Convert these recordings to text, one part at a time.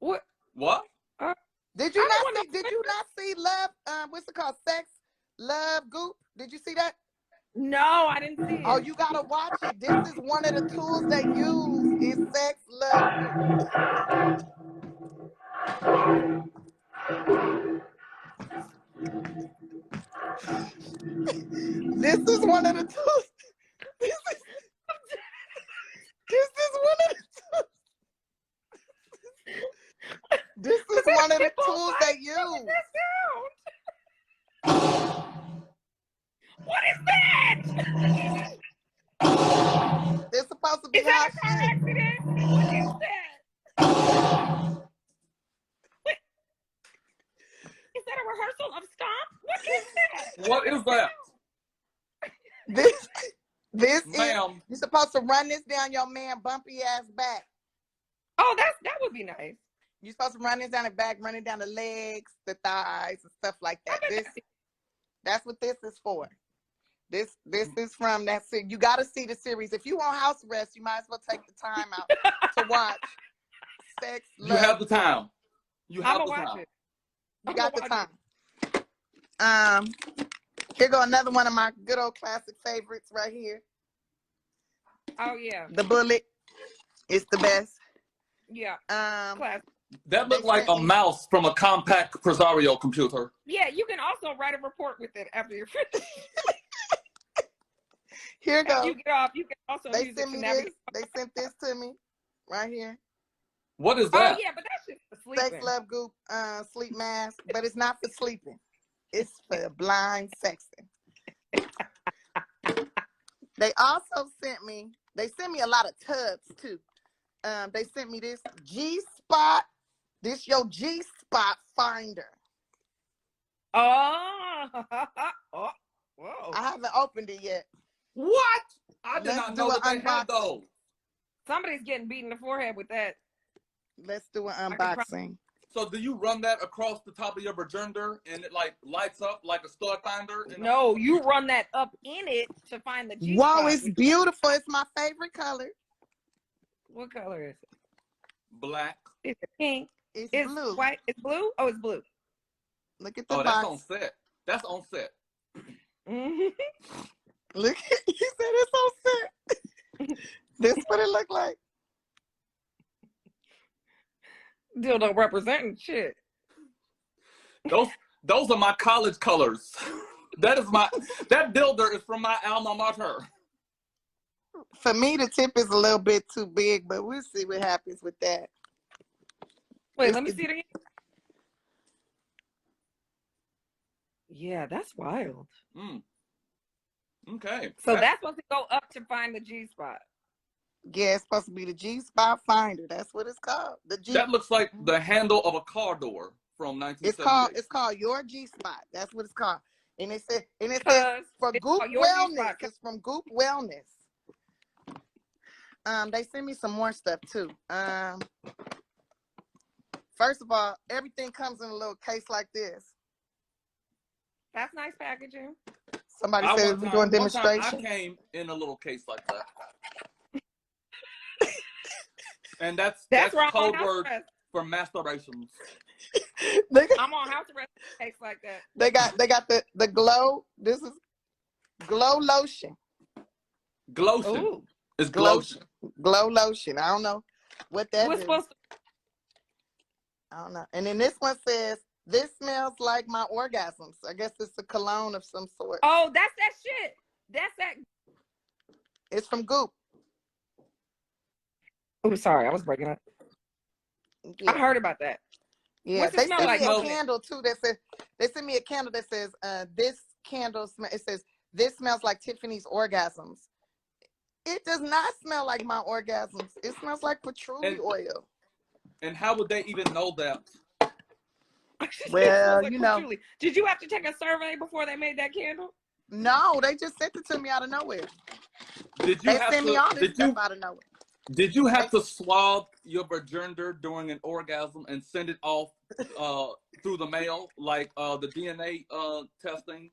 What? What? Did you not see Love? What's it called? Sex, Love, Goop. Did you see that? No, I didn't see it. Oh, you gotta watch it. This is one of the tools they use in Sex, Love, Goop. This is one of the tools. This is one of the tools. This is one of the tools they use. What is that? It's supposed to be Is that hot a car shit. accident? What is that? Is that a rehearsal of Stomp? What is that? What is that? This is, Ma'am. you're supposed to run this down your man bumpy ass back. Oh, that would be nice. You're supposed to run this down the back, run it down the legs, the thighs, and stuff like that. That's what this is for. This is from that series. You got to see the series. If you want house arrest, you might as well take the time out to watch Sex, Love. You have the time. You have the watch time. it. You got the time. Here go another one of my good old classic favorites right here. Oh yeah. The Bullet. It's the best. Yeah. Classic. That looked like a mouse from a compact Presario computer. Yeah, you can also write a report with it after you're finished. Here goes. You get off. You can also They use sent it me to this. navigate. They sent this to me right here. What is that? Oh yeah, but that's just for sleeping. Sex, Love, Goop, sleep mask, but it's not for sleeping. It's for blind sexing. They also sent me a lot of tubs too. They sent me this G-Spot. This your G-Spot finder. Oh. Oh. Whoa. I haven't opened it yet. What? I did not know that they had those. Somebody's getting beat in the forehead with that. Let's do an unboxing. So do you run that across the top of your vagina and it like lights up like a stud finder? No, you run that up in it to find the G Whoa, spot. it's beautiful. It's my favorite color. What color is it? Black. It's pink. It's It's blue. white. It's blue? Oh, it's blue. Look at the Oh, box. that's on set. That's on set. Look, he said it's on set. This what it look like. Dildo representing shit. Those are my college colors. That dildo is from my alma mater. For me, the tip is a little bit too big, but we'll see what happens with that. Wait, let me see it again. Yeah, that's wild. Okay. So that's supposed to go up to find the G spot. Yeah, it's supposed to be the G-Spot finder. That's what it's called. The G. That looks like the handle of a car door from 1970. It's called your G-Spot. That's what it's called. And it says for Goop Wellness. It's from Goop Wellness. They send me some more stuff too. First of all, everything comes in a little case like this. That's nice packaging. Somebody said we're doing demonstration. I came in a little case like that. And that's code word for masturbation. I'm on house arrest case like that. They got the glow. This is glow lotion. Glotion. Ooh. It's glotion. Glow lotion. I don't know what that is. Supposed to... I don't know. And then this one says, "This smells like my orgasms." I guess it's a cologne of some sort. Oh, that's that shit. That's that. It's from Goop. Oh, sorry, I was breaking up. Yeah. I heard about that. Yeah, they sent me a candle too. They sent me a candle that says, "This candle it says this smells like Tiffany's orgasms." It does not smell like my orgasms. It smells like patchouli oil. And how would they even know that? Well, like you know. Did you have to take a survey before they made that candle? No, they just sent it to me out of nowhere. Did you sent me all this stuff out of nowhere. Did you have to swab your vagina during an orgasm and send it off through the mail, like the DNA testing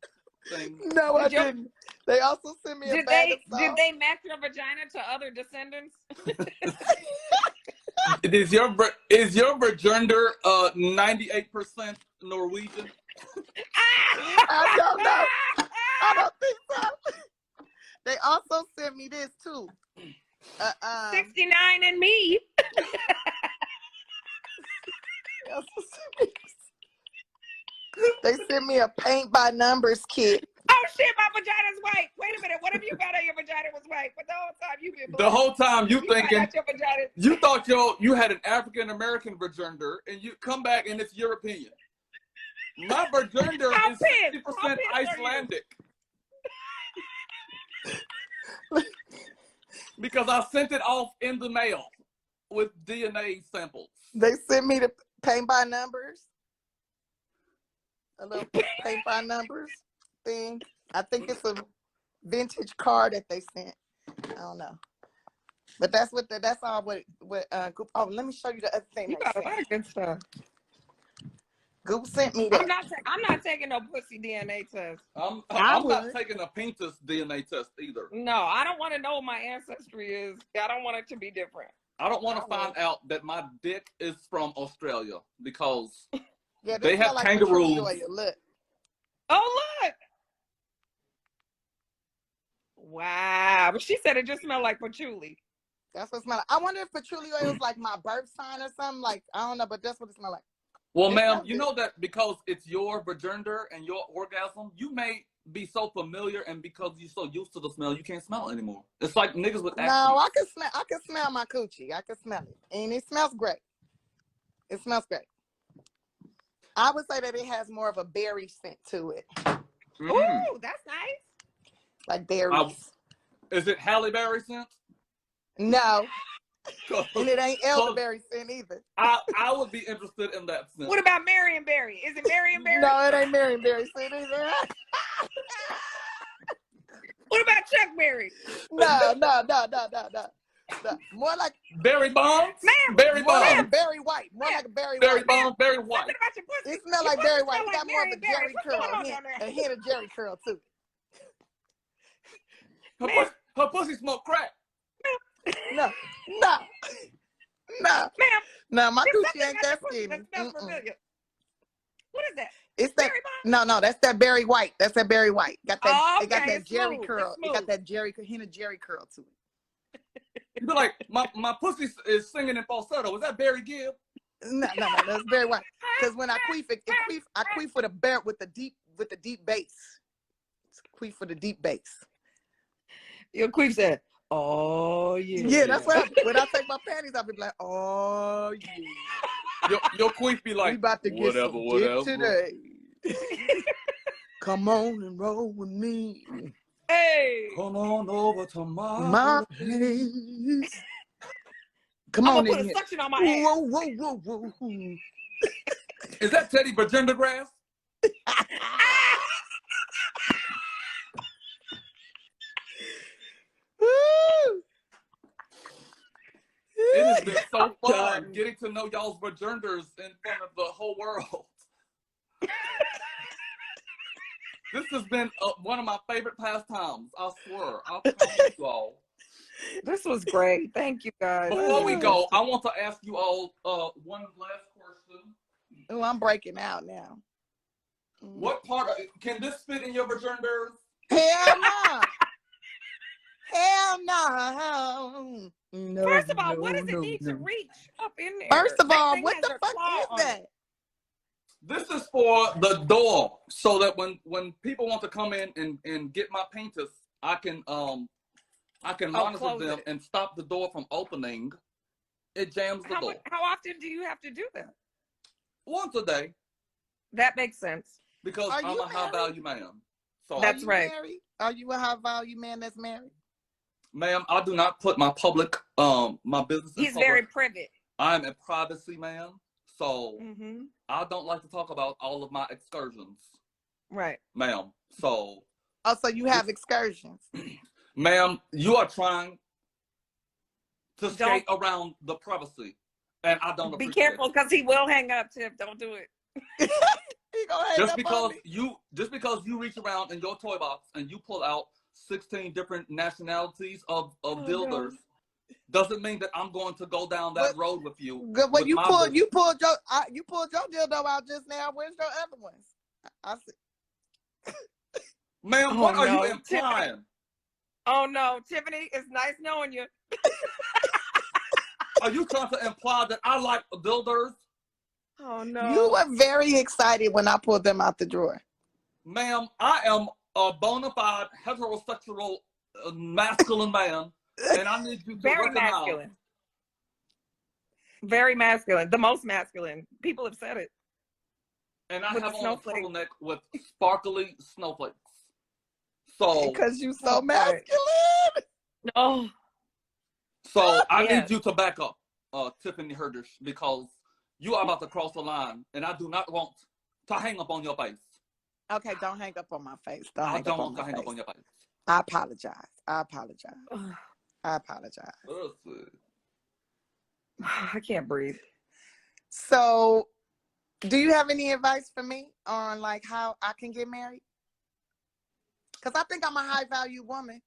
thing? No, I didn't. They also sent me a bag of salt. Did they match your vagina to other descendants? Is your virgender 98% Norwegian? I don't know. I don't think so. They also sent me this too. 69 and me. They sent me a paint by numbers kit. Oh shit, my vagina's white. Wait a minute. What if you found out your vagina was white? But the whole time you've been black. The whole time you found thinking out your vagina. you thought you had an African American virgender, and you come back and it's European. My virgender is 60% Icelandic. Because I sent it off in the mail with DNA samples. They sent me the paint by numbers. A little paint by numbers thing. I think it's a vintage car that they sent. I don't know. But that's all oh, let me show you the other thing. You got a lot of good stuff. Goop sent me that. I'm not taking no pussy DNA test. I'm not taking a penis DNA test either. No, I don't want to know what my ancestry is. I don't want it to be different. I don't want to find out that my dick is from Australia because yeah, they have like kangaroos. Look. Oh, look. Wow. But she said it just smelled like patchouli. That's what it smelled like. I wonder if patchouli oil is like my birth sign or something. Like, I don't know, but that's what it smelled like. Well, ma'am, you know that because it's your virgender and your orgasm, you may be so familiar, and because you're so used to the smell, you can't smell it anymore. It's like niggas with acne. No, I can smell my coochie. I can smell it. And it smells great. It smells great. I would say that it has more of a berry scent to it. Ooh, that's nice. Like berries. Is it Halle Berry scent? No. And it ain't elderberry scent either. I would be interested in that scent. What about Marionberry? Is it Marionberry? No, it ain't Marionberry scent either. What about Chuck Berry? No. More like Berry Bonds? Ma'am, Berry Bonds. Berry white. More like a berry Berry white. Bonds, Berry white. Something about your pussy. It smells like berry white. Smell It got more of a Jerry What's curl. going on down there? A hint of Jerry curl too. Her pussy smoke crack. No. Ma'am. No, my There's coochie ain't that something skinny. about your pussy that smells familiar. What is that? It's that. Berry Bonds? No, that's that berry white. That's that berry white. Got that. Oh, It got okay, that it's Jerry smooth. curl. It's It got that Jerry hint of Jerry curl to it. You be like, my pussy is singing in falsetto. Was that Barry Gibb? No, that's berry white. Because when I queef, I queef with the deep bass. It's queef for the deep bass. Your queef said, oh, yeah. Yeah, that's what when I take my panties off, I be like, oh, yeah. Your queef be like, we about to get some dick today. Come on and roll with me. Hey. Come on over to My place. Come I'm on going to in put a here. suction on my ass. Whoa. Is that Teddy Virginia grass? It has been so fun getting to know y'all's virginders in front of the whole world. This has been one of my favorite pastimes. I swear. I promise you all. This was great. Thank you, guys. Before we go, I want to ask you all one last question. Oh, I'm breaking out now. What part of it, can this fit in your virginders? Hell no. Hell no. First of all, what does it need to reach up in there? First of all, That what thing the has a fuck claw is on that? it. This is for the door, so that when people want to come in and get my penis, I can monitor them and stop the door from opening. It jams the door. How often do you have to do that? Once a day. That makes sense. Because I'm a high value man. So That's right. Married? Are you a high value man that's married? Ma'am, I do not put my public my business in He's public. very private. I'm a privacy man, so I don't like to talk about all of my excursions. Right. Ma'am. So so you have excursions. Ma'am, you are trying to skate around the privacy. And I don't be careful because he will hang up, Tiff. Don't do it. He gonna hang just up because on me. just because you reach around in your toy box and you pull out 16 different nationalities of builders doesn't mean that I'm going to go down that road with you. Good. Well, with you my pulled business. you pulled your dildo out just now. Where's your other ones? I see. Ma'am, what are you implying? Oh no, Tiffany, it's nice knowing you. Are you trying to imply that I like dildos? Oh no. You were very excited when I pulled them out the drawer. Ma'am, I am a bona fide heterosexual masculine man, and I need you to Very recognize. masculine. Very masculine. The most masculine. People have said it. And I With have the on a snowflake. turtleneck with sparkly snowflakes. So, Because you so Okay. masculine. Oh, I yes. need you to back up, Tiffany Haddish, because you are about to cross the line, and I do not want to hang up on your face. Okay, don't hang up on my face. I don't want to hang up on your face. I apologize. I apologize. I apologize. I can't breathe. So, do you have any advice for me on like how I can get married? Because I think I'm a high value woman.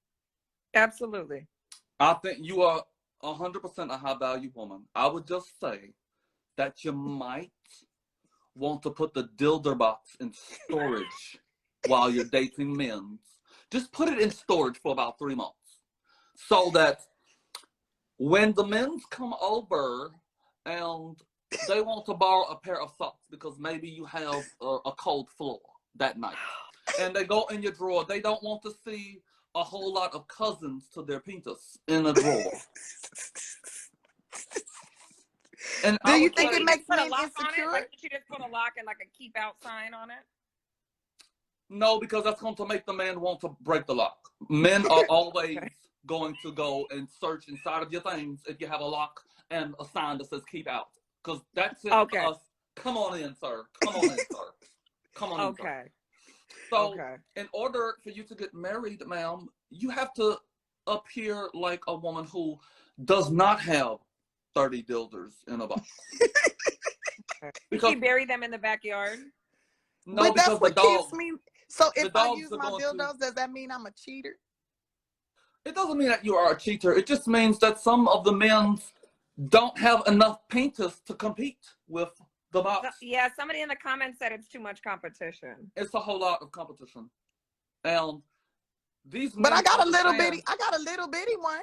Absolutely. I think you are 100% a high value woman. I would just say that you might want to put the dildo box in storage while you're dating men. Just put it in storage for about 3 months so that when the men come over and they want to borrow a pair of socks because maybe you have a cold floor that night, and they go in your drawer, they don't want to see a whole lot of cousins to their penis in a drawer. And do you think it makes me insecure? Like, you just put a lock and like a keep out sign on it? No, because that's going to make the man want to break the lock. Men are always going to go and search inside of your things if you have a lock and a sign that says keep out. Because that's it for us. Come on in, sir. Come on in, sir. Come on in, sir. So, in order for you to get married, ma'am, you have to appear like a woman who does not have 30 dildos in a box. Because you bury them in the backyard? No, but because that's what the dogs, keeps me. So if I use are my dildos, does that mean I'm a cheater? It doesn't mean that you are a cheater. It just means that some of the men don't have enough penis to compete with the box. Yeah, somebody in the comments said it's too much competition. It's a whole lot of competition. And these men, but I got a little bitty one.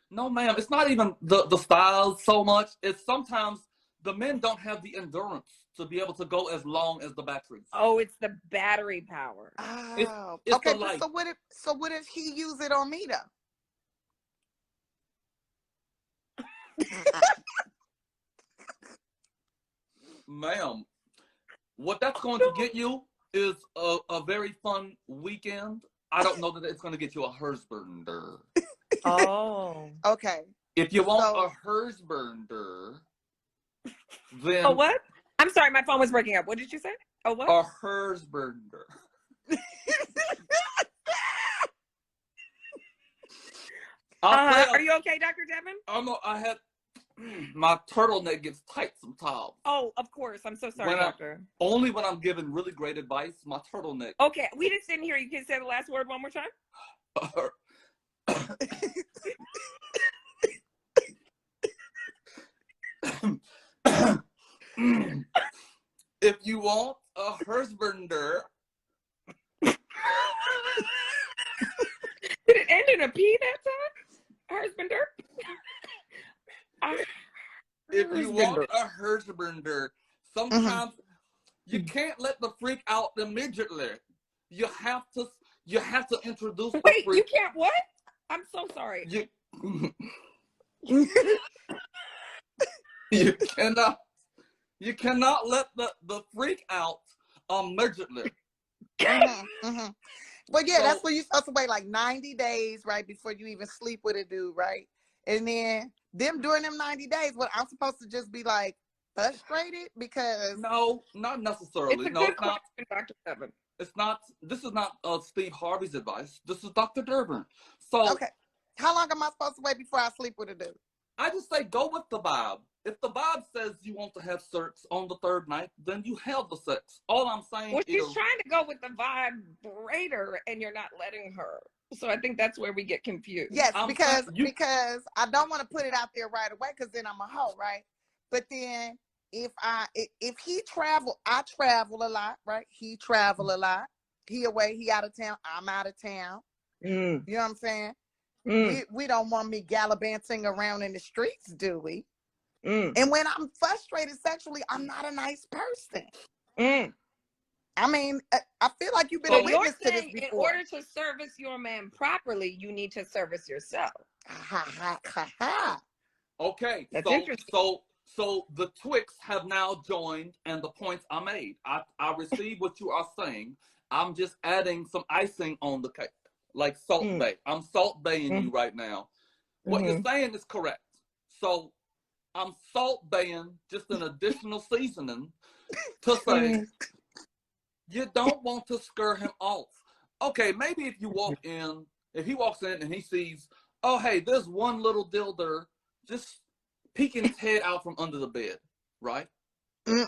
No, ma'am, it's not even the styles so much. It's sometimes the men don't have the endurance to be able to go as long as the batteries. Oh, it's the battery power. Oh, it's okay. But so what if he use it on me though? Ma'am, what that's going to get you is a very fun weekend. I don't know that it's going to get you a Herzberger. Oh. Okay. If you want a Herzberger, then... Oh, what? I'm sorry, my phone was breaking up. What did you say? Oh, what? A Herzberger. Are you okay, Dr. Devin? I had... My turtleneck gets tight sometimes. Oh, of course. I'm so sorry, doctor. Only when I'm giving really great advice, my turtleneck. Okay, we just didn't hear you. Can you say the last word one more time? If you want a Herzberger. Did it end in a P that time? Herzberger? If you want a Herzberger, sometimes you can't let the freak out immediately. You have to introduce the freak. Wait, you can't what? I'm so sorry. You cannot let the freak out immediately. Well, yeah, that's when you're supposed to wait like 90 days, right, before you even sleep with a dude, right? And then during them 90 days, what I'm supposed to just be like frustrated because no, not necessarily. It's a good question, Dr. Devin. It's not. This is not Steve Harvey's advice. This is Dr. Durbin. So okay, how long am I supposed to wait before I sleep with a dude? I just say go with the vibe. If the vibe says you want to have sex on the third night, then you have the sex. All I'm saying well, is... she's trying to go with the vibrator, and you're not letting her. So I think that's where we get confused. Yes, because I don't want to put it out there right away because then I'm a hoe, right? But then if he travel, I travel a lot, right? He travel a lot. He away, he out of town, I'm out of town. You know what I'm saying? We don't want me gallivanting around in the streets, do we? And when I'm frustrated sexually, I'm not a nice person. I mean, I feel like you've been a witness to this before. In order to service your man properly, you need to service yourself. Okay, that's interesting. So the Twix have now joined, and the points are made. I receive what you are saying. I'm just adding some icing on the cake, like Salt Bay. I'm Salt Baying you right now. What you're saying is correct. So I'm Salt Baying just an additional seasoning to say you don't want to scare him off. Okay, maybe if he walks in and he sees, oh, hey, there's one little dildo just peeking his head out from under the bed, right? No,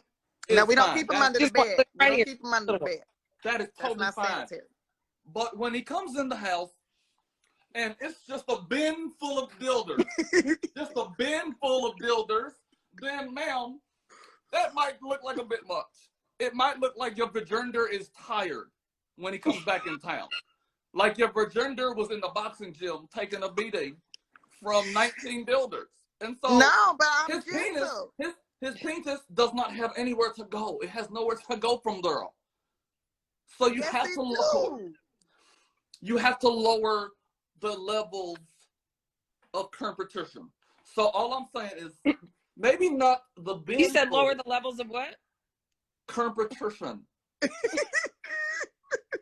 we don't keep him under the bed. We don't keep him under the bed. That is totally fine. But when he comes in the house and it's just a bin full of dildos, just a bin full of dildos, then, ma'am, that might look like a bit much. It might look like your vagina is tired when he comes back in town. Like your vagina was in the boxing gym taking a beating from 19 dildos. And so no, but I'm his penis does not have anywhere to go. It has nowhere to go from there. So you have to lower the levels of competition. So all I'm saying is maybe not the bin. You said lower the levels of what? Competition.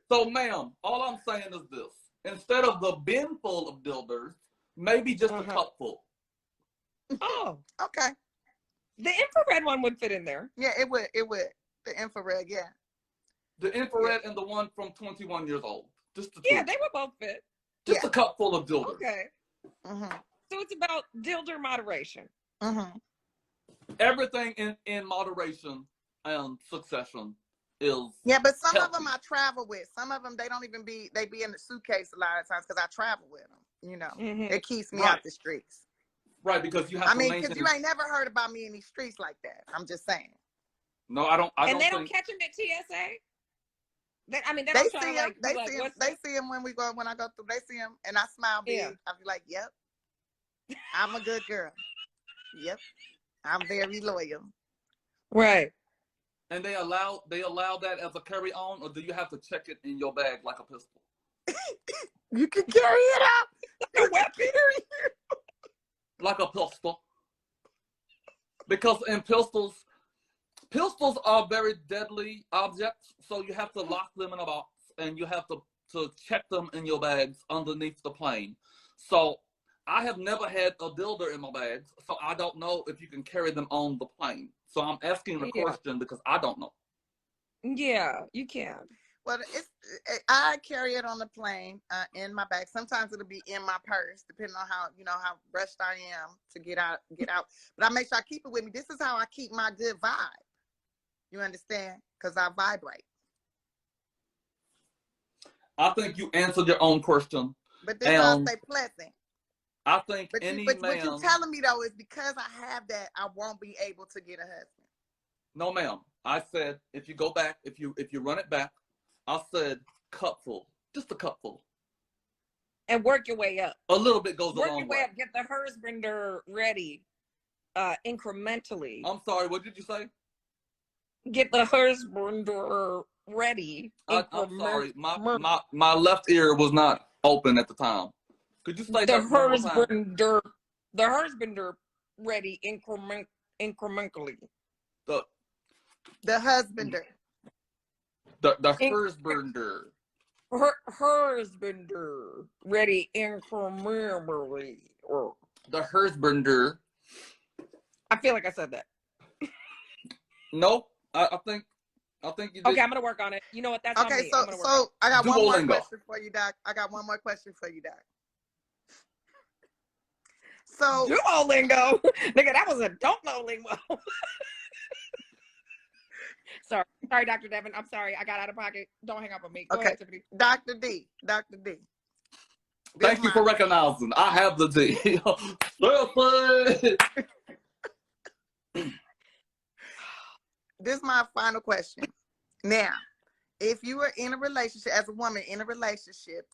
So, ma'am, all I'm saying is this. Instead of the bin full of dildos, maybe just a cup full. Oh, okay. The infrared one would fit in there. Yeah, it would. It would. The infrared, yeah. The infrared and the one from 21 years old. Just the two. Yeah, they would both fit. Just a cup full of dildos. Okay. So it's about dildo moderation. Everything in moderation and succession is but some healthy. of them I travel with. Some of them they be in the suitcase a lot of times because I travel with them. You know, it keeps me out the streets. Right, because you have. I mean, because you ain't never heard about me in these streets like that. I'm just saying. No, I don't. And they don't catch him at TSA. They see him when I go through. They see him, and I smile big. I be like, "Yep, I'm a good girl. Yep, I'm very loyal." Right. And they allow that as a carry on, or do you have to check it in your bag like a pistol? You can carry it out. A weapon. Like a pistol. Because in pistols are very deadly objects, so you have to lock them in a box and you have to check them in your bags underneath the plane. So I have never had a dildo in my bags, so I don't know if you can carry them on the plane. So I'm asking the question because I don't know. Yeah, you can. Well, I carry it on the plane in my bag. Sometimes it'll be in my purse, depending on how rushed I am to get out. But I make sure I keep it with me. This is how I keep my good vibe. You understand? Because I vibrate. I think you answered your own question. But this I'll stay pleasant. I think what you're telling me though is because I have that, I won't be able to get a husband. No, ma'am. I said if you go back, if you run it back, I said cupful, just a cupful. And work your way up. A little bit goes a long way. Work your way up. Get the husbander ready, incrementally. I'm sorry. What did you say? Get the husbander ready. I'm sorry. My left ear was not open at the time. Could you say the husbander? The husbander ready incrementally. The husbander. The husbander. Husbander ready incrementally. The husbander. I feel like I said that. No, I think you did. Okay, I'm gonna work on it. You know what? That's okay. On me. So I got one more question for you, Doc. So Duolingo, nigga, that was a don't know lingo. Sorry, Dr. Devin. I'm sorry. I got out of pocket. Don't hang up on me. Go ahead, Tiffany. Dr. D. Thank you for recognizing. I have the D. This is my final question. Now, if you are in a relationship, as a woman in a relationship,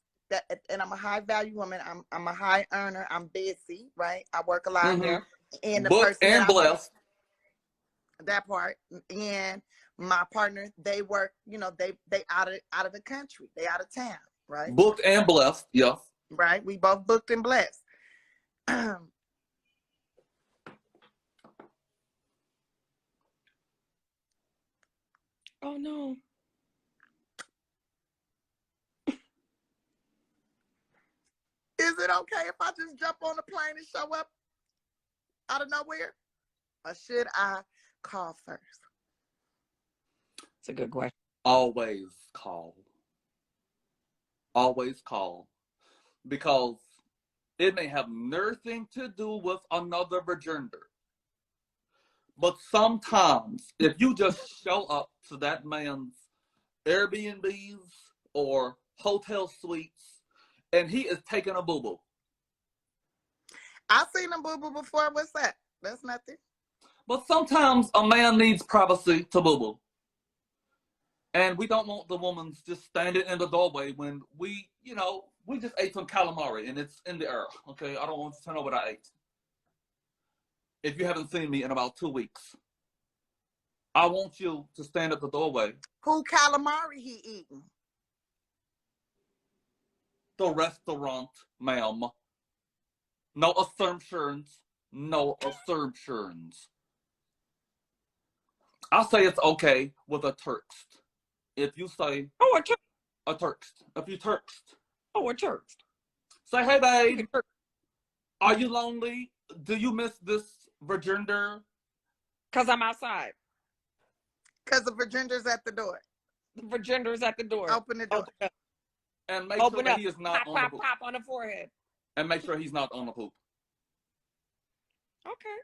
and I'm a high value woman, I'm a high earner, I'm busy, right? I work a lot. Mm-hmm. And the Booked person and blessed. That part. And my partner, they work, you know, they out of the country. They out of town, right? Booked and blessed, yes. Right? We both booked and blessed. Oh no. Is it okay if I just jump on the plane and show up out of nowhere? Or should I call first? It's a good question. Always call. Always call. Because it may have nothing to do with another gender. But sometimes, if you just show up to that man's Airbnbs or hotel suites, and he is taking a boo-boo. I've seen a boo-boo before. What's that? That's nothing. But sometimes a man needs privacy to boo-boo. And we don't want the woman just standing in the doorway when we, you know, we just ate some calamari and it's in the air. Okay, I don't want to know what I ate. If you haven't seen me in about 2 weeks, I want you to stand at the doorway. Who calamari he eating? The restaurant, ma'am. No assumptions. No assumptions. I say it's okay with a text. If you say, oh, a text. A text. If you text. Oh, a text. Say, hey, babe. Are you lonely? Do you miss this virginder? Because I'm outside. Because the virginder's at the door. The virginder's at the door. Open the door. Open up. And make sure that he is not pop, on pop, the poop. pop on the forehead. And make sure he's not on the poop. Okay.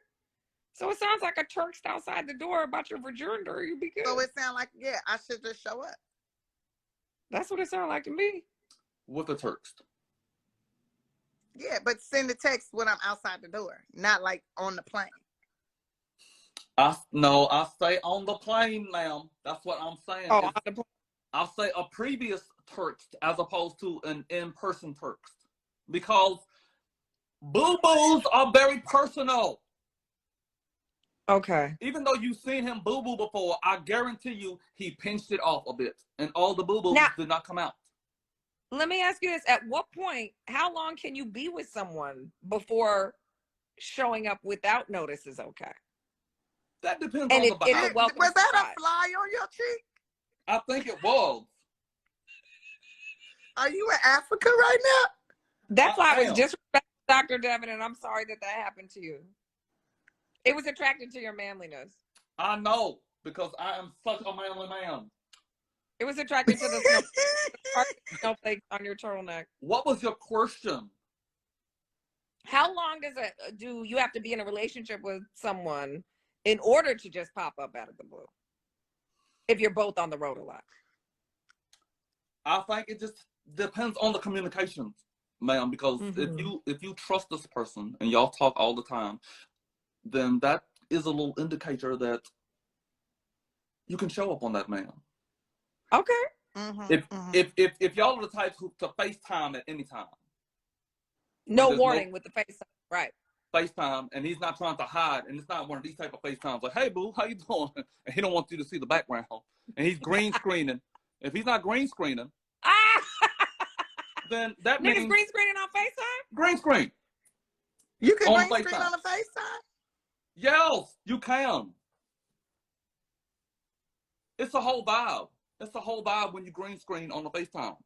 So it sounds like a text outside the door about your virginder. You'd be good. So it sounds like, yeah, I should just show up. That's what it sounds like to me. With a text. Yeah, but send a text when I'm outside the door, not like on the plane. I say on the plane, ma'am. That's what I'm saying. Oh, on the plane. I'll say a previous text as opposed to an in-person text. Because boo-boos are very personal. Okay. Even though you've seen him boo-boo before, I guarantee you he pinched it off a bit. And all the boo-boos did not come out. Let me ask you this. At what point, how long can you be with someone before showing up without notice is okay? That depends on the vibe. Was that a fly on your cheek? I think it was. Are you in Africa right now? That's why I was disrespecting Dr. Devin, and I'm sorry that happened to you. It was attracted to your manliness. I know, because I am such a manly man. It was attracted to the snowflakes on your turtleneck. What was your question? How long do you have to be in a relationship with someone in order to just pop up out of the blue? If you're both on the road a lot. I think it just depends on the communications, ma'am, because if you trust this person and y'all talk all the time, then that is a little indicator that you can show up on that man. Okay. If y'all are the types to FaceTime at any time. No warning with the FaceTime, right? FaceTime, and he's not trying to hide, and it's not one of these type of FaceTimes like, hey boo, how you doing? And he don't want you to see the background, and he's green screening. If he's not green screening, then that means green screening on FaceTime. Green screen. You can green screen on the FaceTime. Yes, you can. It's a whole vibe. It's a whole vibe when you green screen on the FaceTime.